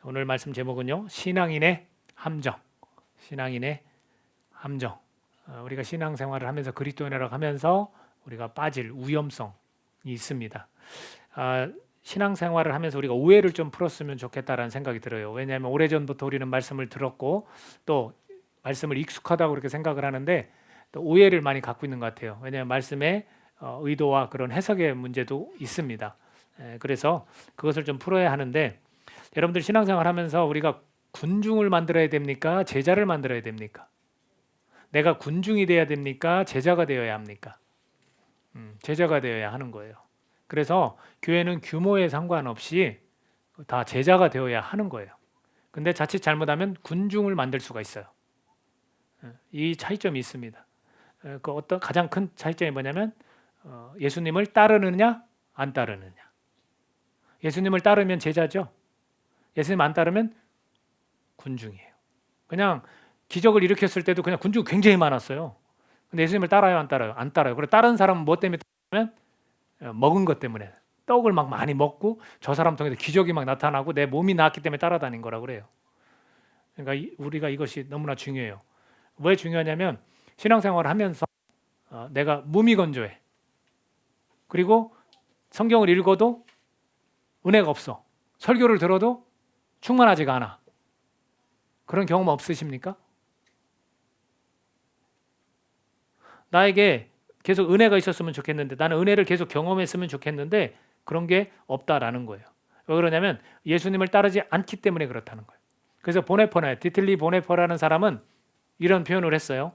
오늘 말씀 제목은요. 신앙인의 함정. 신앙인의 함정. 우리가 신앙생활을 하면서 그리스도인이라고 하면서 우리가 빠질 위험성이 있습니다. 신앙생활을 하면서 우리가 오해를 좀 풀었으면 좋겠다라는 생각이 들어요. 왜냐하면 오래전부터 우리는 말씀을 들었고 또 말씀을 익숙하다고 그렇게 생각을 하는데 또 오해를 많이 갖고 있는 것 같아요. 왜냐하면 말씀의 의도와 그런 해석의 문제도 있습니다. 그래서 그것을 좀 풀어야 하는데 여러분들 신앙생활 하면서 우리가 군중을 만들어야 됩니까? 제자를 만들어야 됩니까? 내가 군중이 돼야 됩니까? 제자가 되어야 합니까? 제자가 되어야 하는 거예요. 그래서 교회는 규모에 상관없이 다 제자가 되어야 하는 거예요. 근데 자칫 잘못하면 군중을 만들 수가 있어요. 이 차이점이 있습니다. 그 어떤 가장 큰 차이점이 뭐냐면 예수님을 따르느냐 안 따르느냐. 예수님을 따르면 제자죠. 예수님 안 따르면 군중이에요. 그냥 기적을 일으켰을 때도 그냥 군중이 굉장히 많았어요. 근데 예수님을 따라요, 안 따라요? 안 따라요. 그리고 다른 사람은 뭐 때문에 따르면 먹은 것 때문에 떡을 막 많이 먹고 저 사람 통해서 기적이 막 나타나고 내 몸이 나았기 때문에 따라다닌 거라 그래요. 그러니까 우리가 이것이 너무나 중요해요. 왜 중요하냐면 신앙생활을 하면서 내가 무미건조해. 그리고 성경을 읽어도 은혜가 없어. 설교를 들어도 충만하지가 않아. 그런 경험 없으십니까? 나에게 계속 은혜가 있었으면 좋겠는데 나는 은혜를 계속 경험했으면 좋겠는데 그런 게 없다라는 거예요. 왜 그러냐면 예수님을 따르지 않기 때문에 그렇다는 거예요. 그래서 디틀리 보네퍼라는 사람은 이런 표현을 했어요.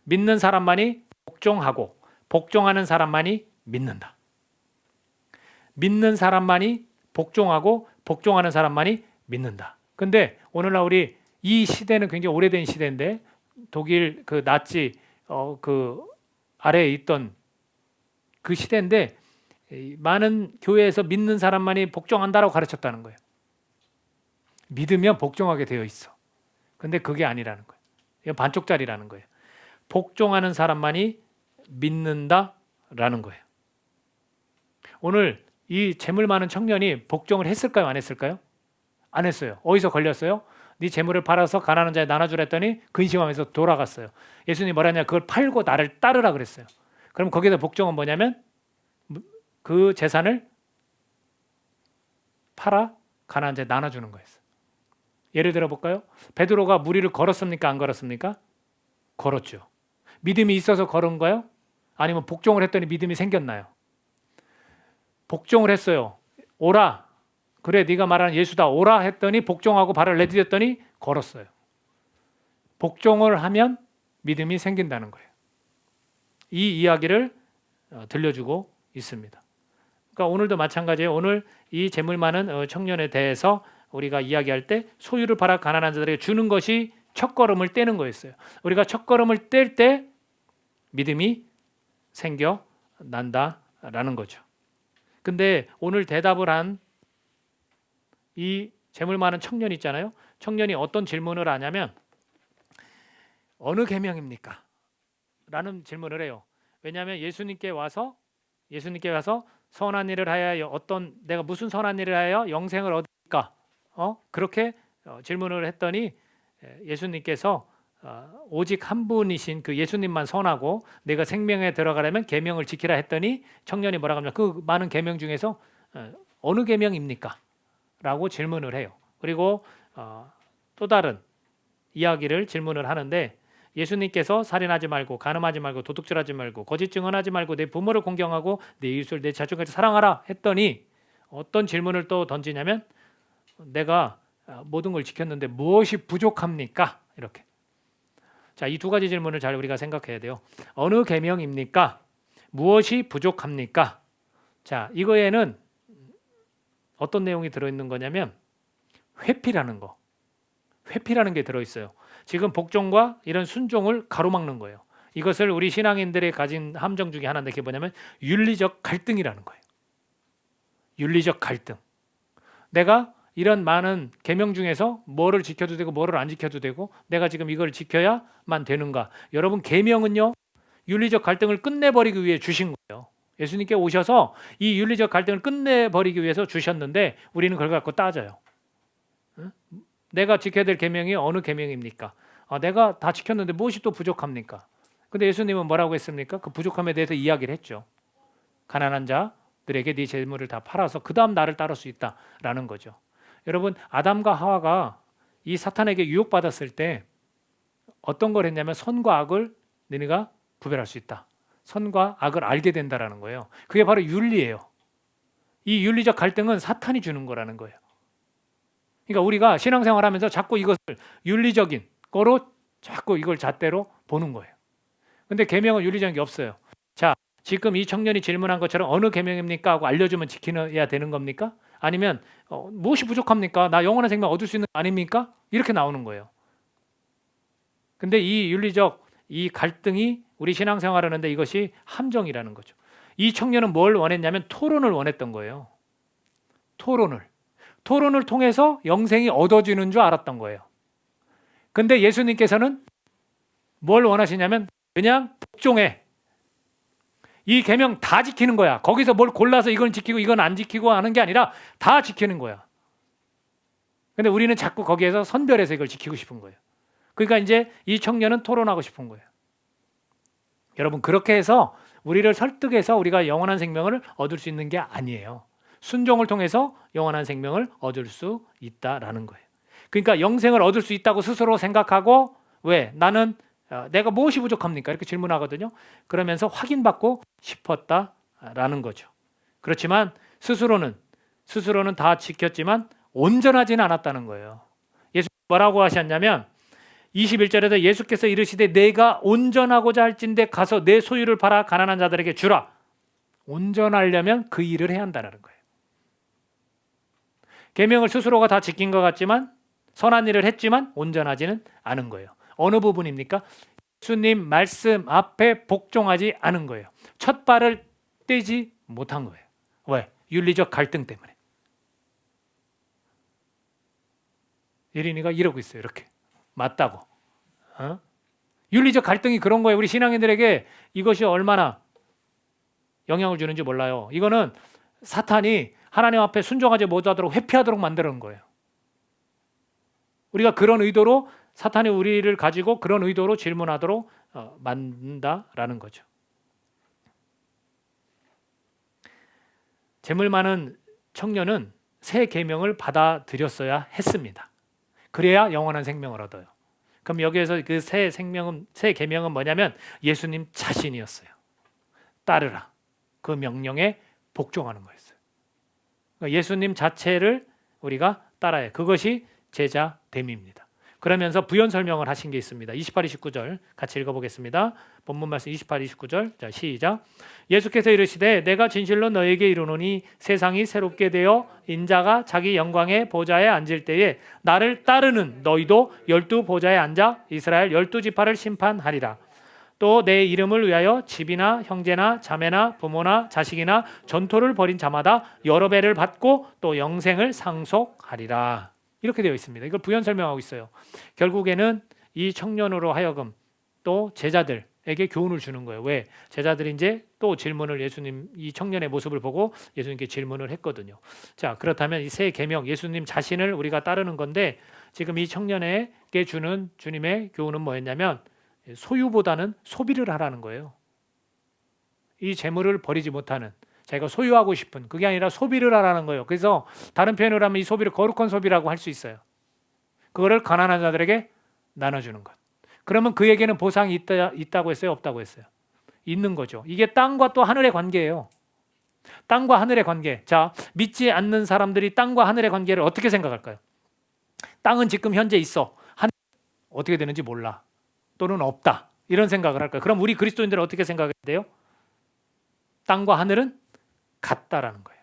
믿는 사람만이 복종하고 복종하는 사람만이 믿는다. 믿는 사람만이 복종하고 복종하는 사람만이 믿는다. 근데 오늘날 우리 이 시대는 굉장히 오래된 시대인데 독일 그 나치 그 아래에 있던 그 시대인데 많은 교회에서 믿는 사람만이 복종한다라고 가르쳤다는 거예요. 믿으면 복종하게 되어 있어. 근데 그게 아니라는 거예요. 이건 반쪽짜리라는 거예요. 복종하는 사람만이 믿는다라는 거예요. 오늘 이 재물 많은 청년이 복종을 했을까요? 안 했을까요? 안 했어요. 어디서 걸렸어요? 네 재물을 팔아서 가난한 자에 나눠주라 했더니 근심하면서 돌아갔어요. 예수님이 뭐라냐? 그걸 팔고 나를 따르라 그랬어요. 그럼 거기서 복종은 뭐냐면 그 재산을 팔아 가난한 자에 나눠주는 거였어요. 예를 들어 볼까요? 베드로가 무리를 걸었습니까? 안 걸었습니까? 걸었죠. 믿음이 있어서 걸은가요? 아니면 복종을 했더니 믿음이 생겼나요? 복종을 했어요. 오라. 그래 네가 말하는 예수다. 오라 했더니 복종하고 발을 내디뎠더니 걸었어요. 복종을 하면 믿음이 생긴다는 거예요. 이 이야기를 들려주고 있습니다. 그러니까 오늘도 마찬가지예요. 오늘 이 재물 많은 청년에 대해서 우리가 이야기할 때 소유를 팔아 가난한 자들에게 주는 것이 첫걸음을 떼는 거였어요. 우리가 첫걸음을 뗄 때 믿음이 생겨난다라는 거죠. 근데 오늘 대답을 한 이 재물 많은 청년 있잖아요. 청년이 어떤 질문을 하냐면 어느 계명입니까? 라는 질문을 해요. 왜냐하면 예수님께 와서 선한 일을 하여 어떤 내가 무슨 선한 일을 하여 영생을 얻을까? 그렇게 질문을 했더니 예수님께서 오직 한 분이신 그 예수님만 선하고 내가 생명에 들어가려면 계명을 지키라 했더니 청년이 뭐라고 하냐면 그 많은 계명 중에서 어느 계명입니까? 라고 질문을 해요. 그리고 또 다른 이야기를 질문을 하는데 예수님께서 살인하지 말고 간음하지 말고 도둑질하지 말고 거짓 증언하지 말고 내 부모를 공경하고 내 이웃을 내 자신까지 사랑하라 했더니 어떤 질문을 또 던지냐면 내가 모든 걸 지켰는데 무엇이 부족합니까? 이렇게. 자, 이 두 가지 질문을 잘 우리가 생각해야 돼요. 어느 계명입니까? 무엇이 부족합니까? 자, 이거에는 어떤 내용이 들어있는 거냐면 회피라는 거. 회피라는 게 들어있어요. 지금 복종과 이런 순종을 가로막는 거예요. 이것을 우리 신앙인들이 가진 함정 중에 하나인데 그게 뭐냐면 윤리적 갈등이라는 거예요. 윤리적 갈등. 내가 이런 많은 계명 중에서 뭐를 지켜도 되고 뭐를 안 지켜도 되고 내가 지금 이걸 지켜야만 되는가? 여러분 계명은요. 윤리적 갈등을 끝내버리기 위해 주신 거예요. 예수님께 오셔서 이 윤리적 갈등을 끝내버리기 위해서 주셨는데 우리는 그걸 갖고 따져요. 내가 지켜야 될 계명이 어느 계명입니까? 내가 다 지켰는데 무엇이 또 부족합니까? 근데 예수님은 뭐라고 했습니까? 그 부족함에 대해서 이야기를 했죠. 가난한 자들에게 네 재물을 다 팔아서 그 다음 나를 따를 수 있다라는 거죠. 여러분, 아담과 하와가 이 사탄에게 유혹받았을 때 어떤 걸 했냐면 선과 악을 너네가 구별할 수 있다. 선과 악을 알게 된다라는 거예요. 그게 바로 윤리예요. 이 윤리적 갈등은 사탄이 주는 거라는 거예요. 그러니까 우리가 신앙생활하면서 자꾸 이것을 윤리적인 거로 자꾸 이걸 잣대로 보는 거예요. 근데 계명은 윤리적인 게 없어요. 자, 지금 이 청년이 질문한 것처럼 어느 계명입니까? 하고 알려주면 지켜야 되는 겁니까? 아니면 무엇이 부족합니까? 나 영원한 생명 얻을 수 있는 거 아닙니까? 이렇게 나오는 거예요. 근데 이 윤리적 이 갈등이 우리 신앙생활 하는데 이것이 함정이라는 거죠. 이 청년은 뭘 원했냐면 토론을 원했던 거예요. 토론을 통해서 영생이 얻어지는 줄 알았던 거예요. 근데 예수님께서는 뭘 원하시냐면 그냥 복종해. 이 계명 다 지키는 거야. 거기서 뭘 골라서 이건 지키고 이건 안 지키고 하는 게 아니라 다 지키는 거야. 근데 우리는 자꾸 거기에서 선별해서 이걸 지키고 싶은 거예요. 그러니까 이제 이 청년은 토론하고 싶은 거예요. 여러분, 그렇게 해서 우리를 설득해서 우리가 영원한 생명을 얻을 수 있는 게 아니에요. 순종을 통해서 영원한 생명을 얻을 수 있다라는 거예요. 그러니까 영생을 얻을 수 있다고 스스로 생각하고 왜? 나는 내가 무엇이 부족합니까? 이렇게 질문하거든요. 그러면서 확인받고 싶었다라는 거죠. 그렇지만 스스로는 다 지켰지만 온전하지는 않았다는 거예요. 예수 뭐라고 하셨냐면 21절에도 예수께서 이르시되 내가 온전하고자 할진대 가서 내 소유를 팔아 가난한 자들에게 주라. 온전하려면 그 일을 해야 한다는 거예요. 계명을 스스로가 다 지킨 것 같지만 선한 일을 했지만 온전하지는 않은 거예요. 어느 부분입니까? 예수님 말씀 앞에 복종하지 않은 거예요. 첫 발을 떼지 못한 거예요. 왜? 윤리적 갈등 때문에. 예린이가 이러고 있어요. 이렇게. 맞다고. 윤리적 갈등이 그런 거예요. 우리 신앙인들에게 이것이 얼마나 영향을 주는지 몰라요. 이거는 사탄이 하나님 앞에 순종하지 못하도록 회피하도록 만드는 거예요. 우리가 그런 의도로 사탄이 우리를 가지고 그런 의도로 질문하도록 만든다라는 거죠. 재물 많은 청년은 새 계명을 받아들였어야 했습니다. 그래야 영원한 생명을 얻어요. 그럼 여기에서 그 새 계명은 뭐냐면 예수님 자신이었어요. 따르라. 그 명령에 복종하는 거였어요. 그러니까 예수님 자체를 우리가 따라야 해요. 그것이 제자됨입니다. 그러면서 부연 설명을 하신 게 있습니다. 28, 29절 같이 읽어보겠습니다. 본문 말씀 28, 29절. 자, 시작. 예수께서 이르시되 내가 진실로 너에게 이르노니 세상이 새롭게 되어 인자가 자기 영광의 보좌에 앉을 때에 나를 따르는 너희도 12 보좌에 앉아 이스라엘 12지파를 심판하리라. 또 내 이름을 위하여 집이나 형제나 자매나 부모나 자식이나 전토를 벌인 자마다 여러 배를 받고 또 영생을 상속하리라. 이렇게 되어 있습니다. 이걸 부연 설명하고 있어요. 결국에는 이 청년으로 하여금 또 제자들에게 교훈을 주는 거예요. 왜? 제자들이 이제 또 질문을 예수님 이 청년의 모습을 보고 예수님께 질문을 했거든요. 자, 그렇다면 이 새 계명 예수님 자신을 우리가 따르는 건데 지금 이 청년에게 주는 주님의 교훈은 뭐였냐면 소유보다는 소비를 하라는 거예요. 이 재물을 버리지 못하는 자기가 소유하고 싶은 그게 아니라 소비를 하라는 거예요. 그래서 다른 표현으로 하면 이 소비를 거룩한 소비라고 할 수 있어요. 그거를 가난한 자들에게 나눠주는 것. 그러면 그에게는 보상이 있다고 했어요? 없다고 했어요? 있는 거죠. 이게 땅과 또 하늘의 관계예요. 땅과 하늘의 관계. 자, 믿지 않는 사람들이 땅과 하늘의 관계를 어떻게 생각할까요? 땅은 지금 현재 있어. 하늘 어떻게 되는지 몰라. 또는 없다. 이런 생각을 할까요? 그럼 우리 그리스도인들은 어떻게 생각해야 돼요? 땅과 하늘은 같다라는 거예요.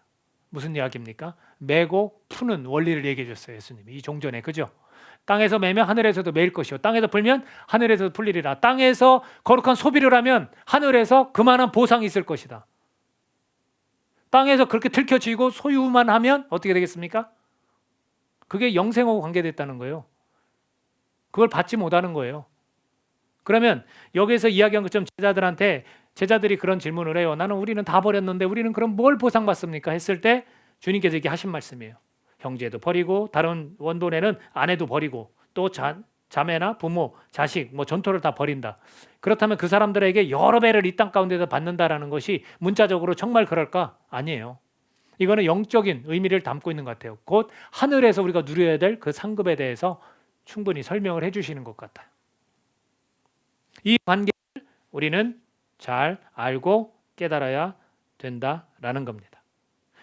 무슨 이야기입니까? 매고 푸는 원리를 얘기해 줬어요. 예수님이 이 종전에. 그죠? 땅에서 매면 하늘에서도 매일 것이요. 땅에서 풀면 하늘에서도 풀리리라. 땅에서 거룩한 소비를 하면 하늘에서 그만한 보상이 있을 것이다. 땅에서 그렇게 들켜지고 소유만 하면 어떻게 되겠습니까? 그게 영생하고 관계됐다는 거예요. 그걸 받지 못하는 거예요. 그러면 여기서 이야기한 것처럼 제자들이 그런 질문을 해요. 우리는 다 버렸는데 우리는 그럼 뭘 보상받습니까? 했을 때 주님께서 이렇게 하신 말씀이에요. 형제도 버리고 다른 원본에는 아내도 버리고 또 자매나 부모, 자식, 뭐 전토를 다 버린다. 그렇다면 그 사람들에게 여러 배를 이 땅 가운데서 받는다라는 것이 문자적으로 정말 그럴까? 아니에요. 이거는 영적인 의미를 담고 있는 것 같아요. 곧 하늘에서 우리가 누려야 될 그 상급에 대해서 충분히 설명을 해주시는 것 같아요. 이 관계를 우리는 잘 알고 깨달아야 된다라는 겁니다.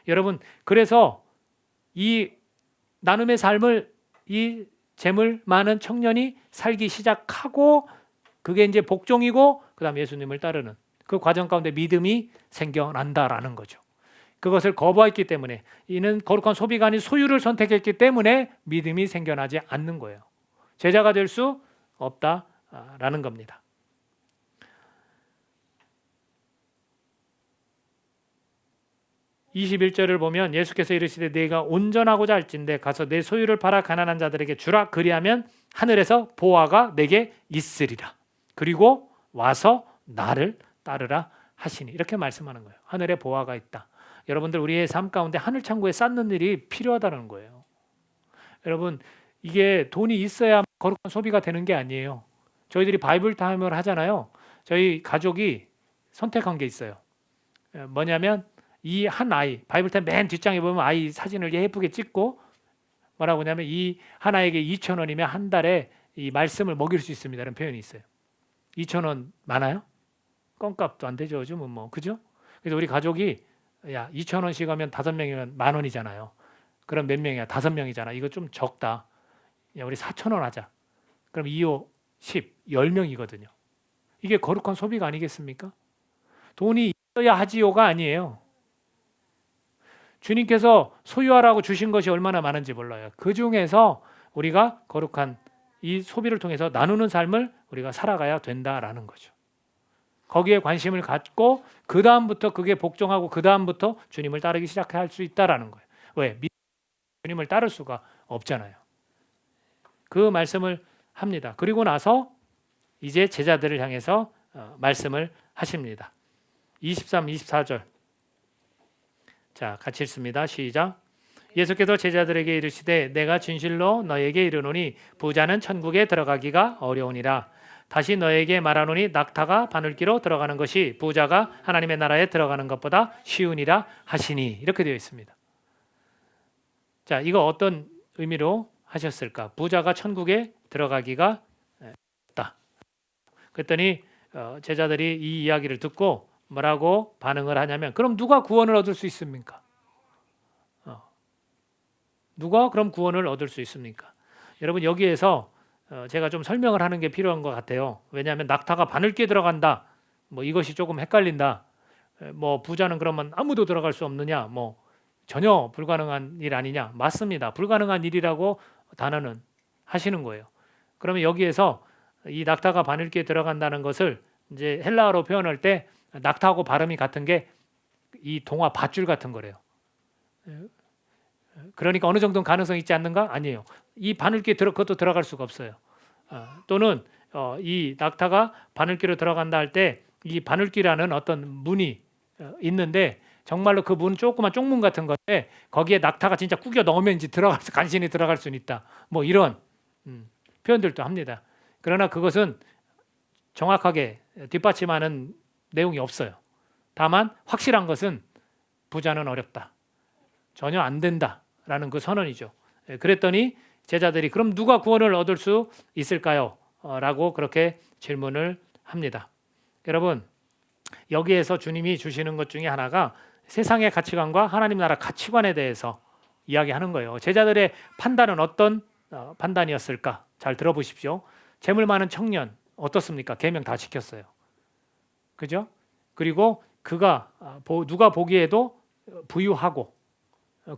여러분, 그래서 이 나눔의 삶을 이 재물 많은 청년이 살기 시작하고 그게 이제 복종이고 그다음 예수님을 따르는 그 과정 가운데 믿음이 생겨난다라는 거죠. 그것을 거부했기 때문에 이는 거룩한 소비가 아닌 소유를 선택했기 때문에 믿음이 생겨나지 않는 거예요. 제자가 될 수 없다라는 겁니다. (21절을) 보면 예수께서 이르시되 네가 온전하고자 할진대 가서 내 소유를 팔아 가난한 자들에게 주라. 그리하면 하늘에서 보화가 내게 있으리라. 그리고 와서 나를 따르라 하시니. 이렇게 말씀하는 거예요. 하늘에 보화가 있다. 여러분들 우리의 삶 가운데 하늘 창고에 쌓는 일이 필요하다는 거예요. 여러분, 이게 돈이 있어야 거룩한 소비가 되는 게 아니에요. 저희들이 바이블 타임을 하잖아요. 저희 가족이 선택한 게 있어요. 뭐냐면 이 한 아이, 바이블 타임 맨 뒷장에 보면 아이 사진을 예쁘게 찍고 뭐라고 하냐면 이 한 아이에게 2,000원이면 한 달에 이 말씀을 먹일 수 있습니다. 이런 표현이 있어요. 2,000원 많아요? 껌값도 안 되죠. 요즘은 뭐 그죠? 그래서 우리 가족이 야 2,000원씩 하면 5명이면 10,000원이잖아요. 그럼 몇 명이야? 5명이잖아. 이거 좀 적다. 야 우리 4,000원 하자. 그럼 2, 5, 10, 10명이거든요. 이게 거룩한 소비가 아니겠습니까? 돈이 있어야 하지요가 아니에요. 주님께서 소유하라고 주신 것이 얼마나 많은지 몰라요. 그 중에서 우리가 거룩한 이 소비를 통해서 나누는 삶을 우리가 살아가야 된다라는 거죠. 거기에 관심을 갖고 그 다음부터 그게 복종하고 그 다음부터 주님을 따르기 시작할 수 있다라는 거예요. 왜? 주님을 따를 수가 없잖아요. 그 말씀을 합니다. 그리고 나서 이제 제자들을 향해서 말씀을 하십니다. 23, 24절. 자, 같이 읽습니다. 시작. 예수께서 제자들에게 이르시되 내가 진실로 너에게 이르노니 부자는 천국에 들어가기가 어려우니라. 다시 너에게 말하노니 낙타가 바늘기로 들어가는 것이 부자가 하나님의 나라에 들어가는 것보다 쉬우니라 하시니. 이렇게 되어 있습니다. 자, 이거 어떤 의미로 하셨을까? 부자가 천국에 들어가기가 어렵다. 그랬더니 제자들이 이 이야기를 듣고 뭐라고 반응을 하냐면 그럼 누가 구원을 얻을 수 있습니까? 누가 그럼 구원을 얻을 수 있습니까? 여러분 여기에서 제가 좀 설명을 하는 게 필요한 것 같아요. 왜냐하면 낙타가 바늘기에 들어간다. 뭐 이것이 조금 헷갈린다. 뭐 부자는 그러면 아무도 들어갈 수 없느냐? 뭐 전혀 불가능한 일 아니냐? 맞습니다. 불가능한 일이라고 단언은 하시는 거예요. 그러면 여기에서 이 낙타가 바늘기에 들어간다는 것을 이제 헬라어로 표현할 때 낙타하고 발음이 같은 게 이 동화 밧줄 같은 거래요. 그러니까 어느 정도는 가능성이 있지 않는가? 아니에요. 이 바늘기에 그것도 들어갈 수가 없어요. 또는 이 낙타가 바늘기로 들어간다 할 때 이 바늘기라는 어떤 문이 있는데 정말로 그 문 조그만 쪽문 같은 건데 거기에 낙타가 진짜 꾸겨 넣으면 이제 들어가서 간신히 들어갈 수는 있다. 뭐 이런 표현들도 합니다. 그러나 그것은 정확하게 뒷받침하는 내용이 없어요. 다만 확실한 것은 부자는 어렵다. 전혀 안 된다라는 그 선언이죠. 그랬더니 제자들이 그럼 누가 구원을 얻을 수 있을까요? 라고 그렇게 질문을 합니다. 여러분 여기에서 주님이 주시는 것 중에 하나가 세상의 가치관과 하나님 나라 가치관에 대해서 이야기하는 거예요. 제자들의 판단은 어떤 판단이었을까? 잘 들어보십시오. 재물 많은 청년 어떻습니까? 계명 다 지켰어요. 그죠? 그리고 그가 누가 보기에도 부유하고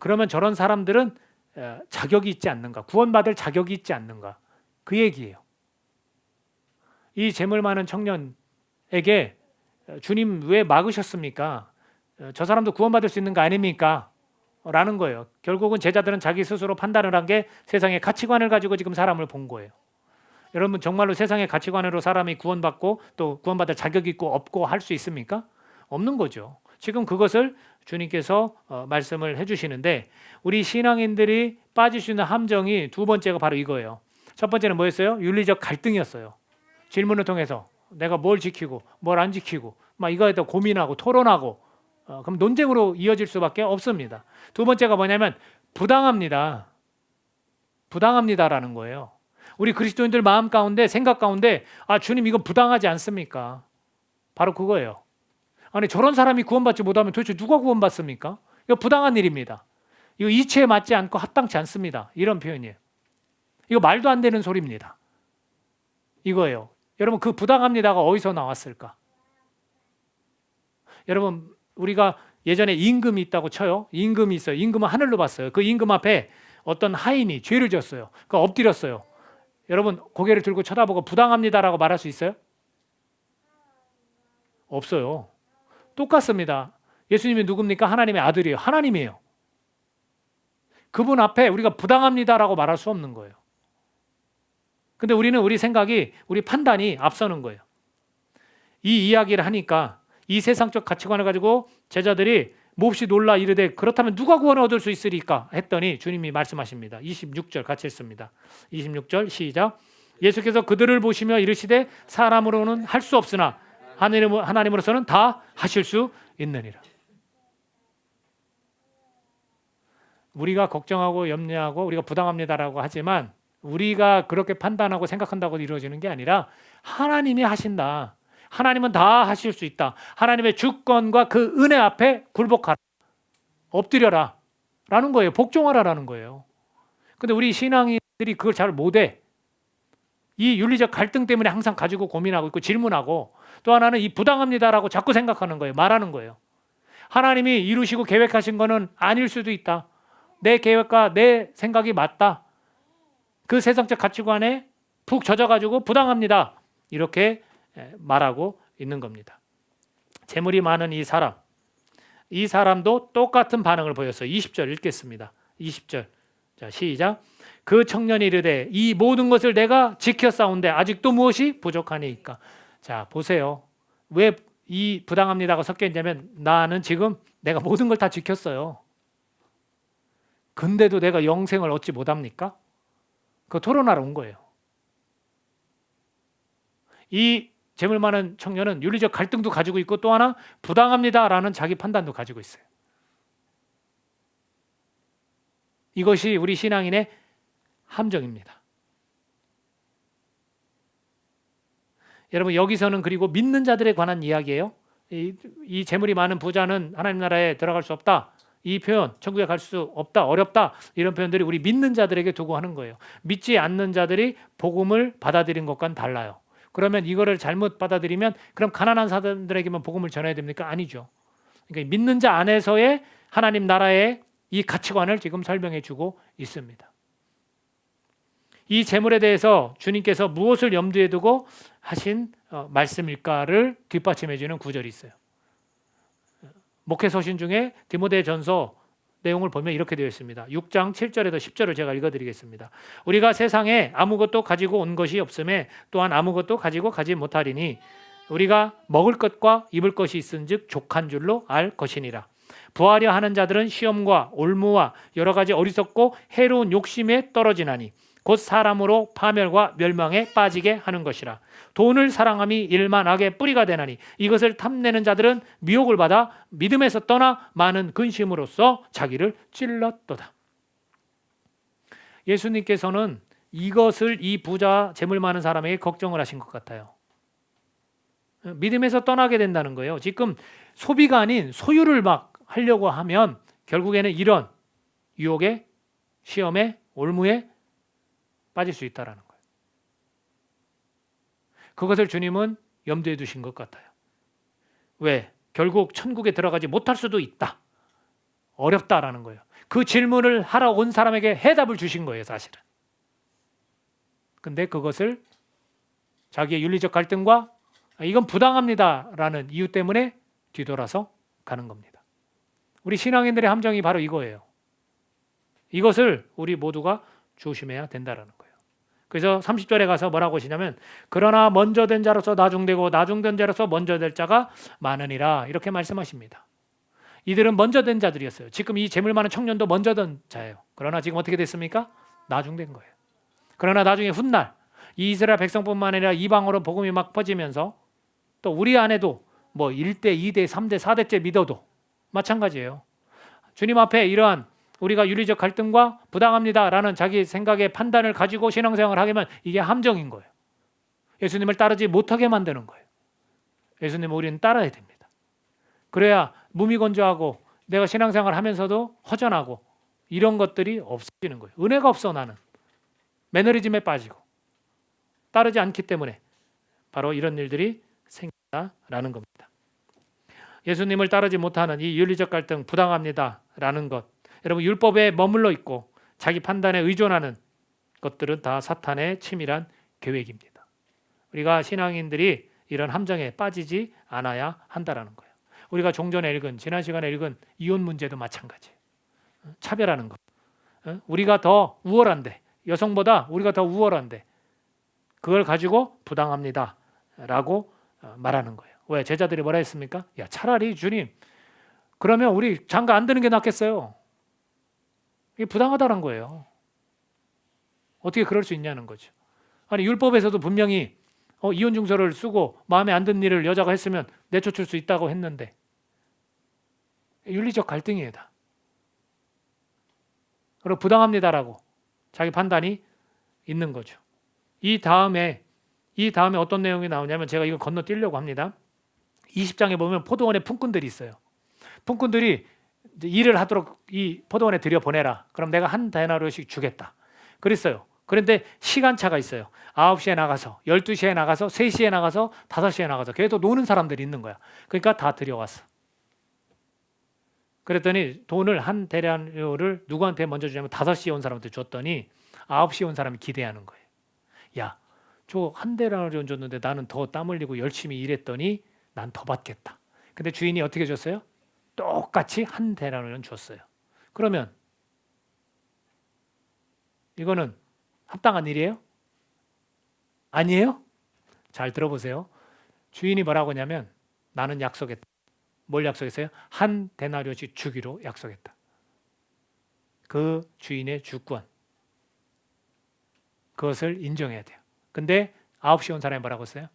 그러면 저런 사람들은 자격이 있지 않는가? 구원받을 자격이 있지 않는가? 그 얘기예요. 이 재물 많은 청년에게 주님 왜 막으셨습니까? 저 사람도 구원받을 수 있는 거 아닙니까? 라는 거예요. 결국은 제자들은 자기 스스로 판단을 한 게 세상의 가치관을 가지고 지금 사람을 본 거예요. 여러분 정말로 세상의 가치관으로 사람이 구원받고 또 구원받을 자격이 있고 없고 할 수 있습니까? 없는 거죠. 지금 그것을 주님께서 말씀을 해주시는데 우리 신앙인들이 빠질 수 있는 함정이 두 번째가 바로 이거예요. 첫 번째는 뭐였어요? 윤리적 갈등이었어요. 질문을 통해서 내가 뭘 지키고 뭘 안 지키고 막 이거에 대해 고민하고 토론하고 그럼 논쟁으로 이어질 수밖에 없습니다. 두 번째가 뭐냐면 부당합니다라는 거예요. 우리 그리스도인들 마음 가운데 생각 가운데 주님 이거 부당하지 않습니까? 바로 그거예요. 아니 저런 사람이 구원받지 못하면 도대체 누가 구원받습니까? 이거 부당한 일입니다. 이거 이치에 맞지 않고 합당치 않습니다. 이런 표현이에요. 이거 말도 안 되는 소리입니다. 이거예요. 여러분 그 부당합니다가 어디서 나왔을까? 여러분 우리가 예전에 임금이 있다고 쳐요. 임금이 있어요. 임금은 하늘로 봤어요. 그 임금 앞에 어떤 하인이 죄를 졌어요. 그러니까 엎드렸어요. 여러분 고개를 들고 쳐다보고 부당합니다라고 말할 수 있어요? 없어요. 똑같습니다. 예수님이 누굽니까? 하나님의 아들이에요. 하나님이에요. 그분 앞에 우리가 부당합니다라고 말할 수 없는 거예요. 근데 우리는 우리 생각이 우리 판단이 앞서는 거예요. 이 이야기를 하니까 이 세상적 가치관을 가지고 제자들이 몹시 놀라 이르되 그렇다면 누가 구원을 얻을 수 있으리까 했더니 주님이 말씀하십니다. 26절 같이 읽습니다. 26절 시작. 예수께서 그들을 보시며 이르시되 사람으로는 할 수 없으나 하나님으로서는 다 하실 수 있느니라. 우리가 걱정하고 염려하고 우리가 부당합니다라고 하지만 우리가 그렇게 판단하고 생각한다고 이루어지는 게 아니라 하나님이 하신다. 하나님은 다 하실 수 있다. 하나님의 주권과 그 은혜 앞에 굴복하라. 엎드려라. 라는 거예요. 복종하라라는 거예요. 근데 우리 신앙인들이 그걸 잘 못해. 이 윤리적 갈등 때문에 항상 가지고 고민하고 있고 질문하고 또 하나는 이 부당합니다라고 자꾸 생각하는 거예요. 말하는 거예요. 하나님이 이루시고 계획하신 거는 아닐 수도 있다. 내 계획과 내 생각이 맞다. 그 세상적 가치관에 푹 젖어가지고 부당합니다. 이렇게 말하고 있는 겁니다. 재물이 많은 이 사람도 똑같은 반응을 보였어요. 20절 읽겠습니다. 20절 자 시작. 그 청년이 이르되 이 모든 것을 내가 지켰사온데 아직도 무엇이 부족하니까. 자 보세요. 왜 이 부당합니다가 섞여 있냐면 나는 지금 내가 모든 걸 다 지켰어요. 근데도 내가 영생을 얻지 못합니까? 그 토론하러 온 거예요. 이 재물 많은 청년은 윤리적 갈등도 가지고 있고 또 하나 부당합니다라는 자기 판단도 가지고 있어요. 이것이 우리 신앙인의 함정입니다. 여러분 여기서는 그리고 믿는 자들에 관한 이야기예요. 이 재물이 많은 부자는 하나님 나라에 들어갈 수 없다. 이 표현 천국에 갈 수 없다. 어렵다. 이런 표현들이 우리 믿는 자들에게 두고 하는 거예요. 믿지 않는 자들이 복음을 받아들인 것과는 달라요. 그러면 이거를 잘못 받아들이면 그럼 가난한 사람들에게만 복음을 전해야 됩니까? 아니죠. 그러니까 믿는 자 안에서의 하나님 나라의 이 가치관을 지금 설명해 주고 있습니다. 이 재물에 대해서 주님께서 무엇을 염두에 두고 하신 말씀일까를 뒷받침해 주는 구절이 있어요. 목회 서신 중에 디모데전서 내용을 보면 이렇게 되어 있습니다. 6장 7절에서 10절을 제가 읽어드리겠습니다. 우리가 세상에 아무것도 가지고 온 것이 없음에 또한 아무것도 가지고 가지 못하리니 우리가 먹을 것과 입을 것이 있은즉 족한 줄로 알 것이니라. 부하려 하는 자들은 시험과 올무와 여러 가지 어리석고 해로운 욕심에 떨어지나니 곧 사람으로 파멸과 멸망에 빠지게 하는 것이라. 돈을 사랑함이 일만 악의 뿌리가 되나니 이것을 탐내는 자들은 미혹을 받아 믿음에서 떠나 많은 근심으로써 자기를 찔렀도다. 예수님께서는 이것을 이 부자 재물 많은 사람에게 걱정을 하신 것 같아요. 믿음에서 떠나게 된다는 거예요. 지금 소비가 아닌 소유를 막 하려고 하면 결국에는 이런 유혹에 시험에 올무에 빠질 수 있다라는 거예요. 그것을 주님은 염두에 두신 것 같아요. 왜? 결국 천국에 들어가지 못할 수도 있다. 어렵다라는 거예요. 그 질문을 하러 온 사람에게 해답을 주신 거예요, 사실은. 근데 그것을 자기의 윤리적 갈등과 이건 부당합니다라는 이유 때문에 뒤돌아서 가는 겁니다. 우리 신앙인들의 함정이 바로 이거예요. 이것을 우리 모두가 조심해야 된다라는 거예요. 그래서 30절에 가서 뭐라고 하시냐면 그러나 먼저 된 자로서 나중되고 나중된 자로서 먼저 될 자가 많으니라 이렇게 말씀하십니다. 이들은 먼저 된 자들이었어요. 지금 이 재물 많은 청년도 먼저 된 자예요. 그러나 지금 어떻게 됐습니까? 나중된 거예요. 그러나 나중에 훗날 이 이스라엘 백성뿐만 아니라 이방으로 복음이 막 퍼지면서 또 우리 안에도 뭐 1대, 2대, 3대, 4대째 믿어도 마찬가지예요. 주님 앞에 이러한 우리가 윤리적 갈등과 부당합니다라는 자기 생각의 판단을 가지고 신앙생활을 하게 하면 이게 함정인 거예요. 예수님을 따르지 못하게 만드는 거예요. 예수님을 우리는 따라야 됩니다. 그래야 무미건조하고 내가 신앙생활을 하면서도 허전하고 이런 것들이 없어지는 거예요. 은혜가 없어 나는. 매너리즘에 빠지고 따르지 않기 때문에 바로 이런 일들이 생긴다라는 겁니다. 예수님을 따르지 못하는 이 윤리적 갈등 부당합니다라는 것, 여러분 율법에 머물러 있고 자기 판단에 의존하는 것들은 다 사탄의 치밀한 계획입니다. 우리가 신앙인들이 이런 함정에 빠지지 않아야 한다라는 거예요. 우리가 종전에 읽은 지난 시간에 읽은 이혼 문제도 마찬가지예요. 차별하는 것. 우리가 더 우월한데 여성보다 우리가 더 우월한데 그걸 가지고 부당합니다라고 말하는 거예요. 왜? 제자들이 뭐라 했습니까? 야 차라리 주님 그러면 우리 장가 안 드는 게 낫겠어요. 이게 부당하다는 거예요. 어떻게 그럴 수 있냐는 거죠. 아니 율법에서도 분명히 이혼 증서를 쓰고 마음에 안 드는 일을 여자가 했으면 내쫓을 수 있다고 했는데 윤리적 갈등이에요 다. 그리고 부당합니다라고 자기 판단이 있는 거죠. 이 다음에 어떤 내용이 나오냐면 제가 이거 건너뛰려고 합니다. 20장에 보면 포도원에 품꾼들이 있어요. 품꾼들이 일을 하도록 이 포도원에 들여보내라. 그럼 내가 한 데나리오씩 주겠다. 그랬어요. 그런데 시간차가 있어요. 9시에 나가서 12시에 나가서 3시에 나가서 5시에 나가서 계속 노는 사람들이 있는 거야. 그러니까 다 들여왔어. 그랬더니 돈을 한 데나리오를 누구한테 먼저 주냐면 5시에 온 사람한테 줬더니 9시에 온 사람이 기대하는 거예요. 야, 저 한 데나리오 줬는데 나는 더 땀 흘리고 열심히 일했더니 난 더 받겠다. 근데 주인이 어떻게 줬어요? 똑같이 한 데나리오는 줬어요. 그러면 이거는 합당한 일이에요? 아니에요? 잘 들어보세요. 주인이 뭐라고 하냐면 나는 약속했다. 뭘 약속했어요? 한 데나리오씩 주기로 약속했다. 그 주인의 주권. 그것을 인정해야 돼요. 근데 9시에 온 사람이 뭐라고 했어요?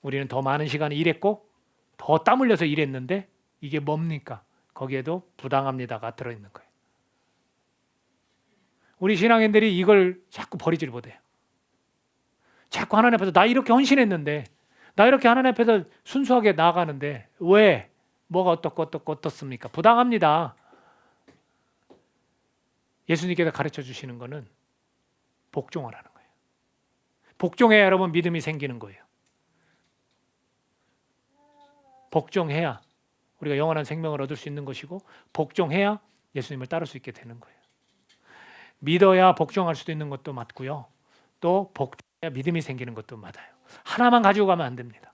우리는 더 많은 시간을 일했고 더 땀 흘려서 일했는데 이게 뭡니까? 거기에도 부당합니다가 들어있는 거예요. 우리 신앙인들이 이걸 자꾸 버리질 못해요. 자꾸 하나님 앞에서 나 이렇게 헌신했는데 나 이렇게 하나님 앞에서 순수하게 나아가는데 왜? 뭐가 어떻습니까? 부당합니다. 예수님께서 가르쳐 주시는 거는 복종하라는 거예요. 복종해야 여러분 믿음이 생기는 거예요. 복종해야 우리가 영원한 생명을 얻을 수 있는 것이고 복종해야 예수님을 따를 수 있게 되는 거예요. 믿어야 복종할 수도 있는 것도 맞고요. 또 복종해야 믿음이 생기는 것도 맞아요. 하나만 가지고 가면 안 됩니다.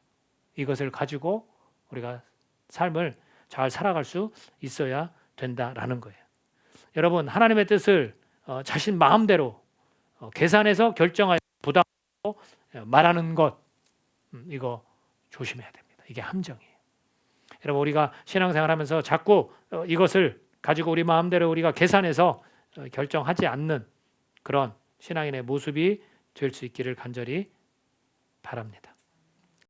이것을 가지고 우리가 삶을 잘 살아갈 수 있어야 된다라는 거예요. 여러분 하나님의 뜻을 자신 마음대로 계산해서 결정하여 부당하고 말하는 것 이거 조심해야 됩니다. 이게 함정이에요. 여러분 우리가 신앙생활하면서 자꾸 이것을 가지고 우리 마음대로 우리가 계산해서 결정하지 않는 그런 신앙인의 모습이 될 수 있기를 간절히 바랍니다.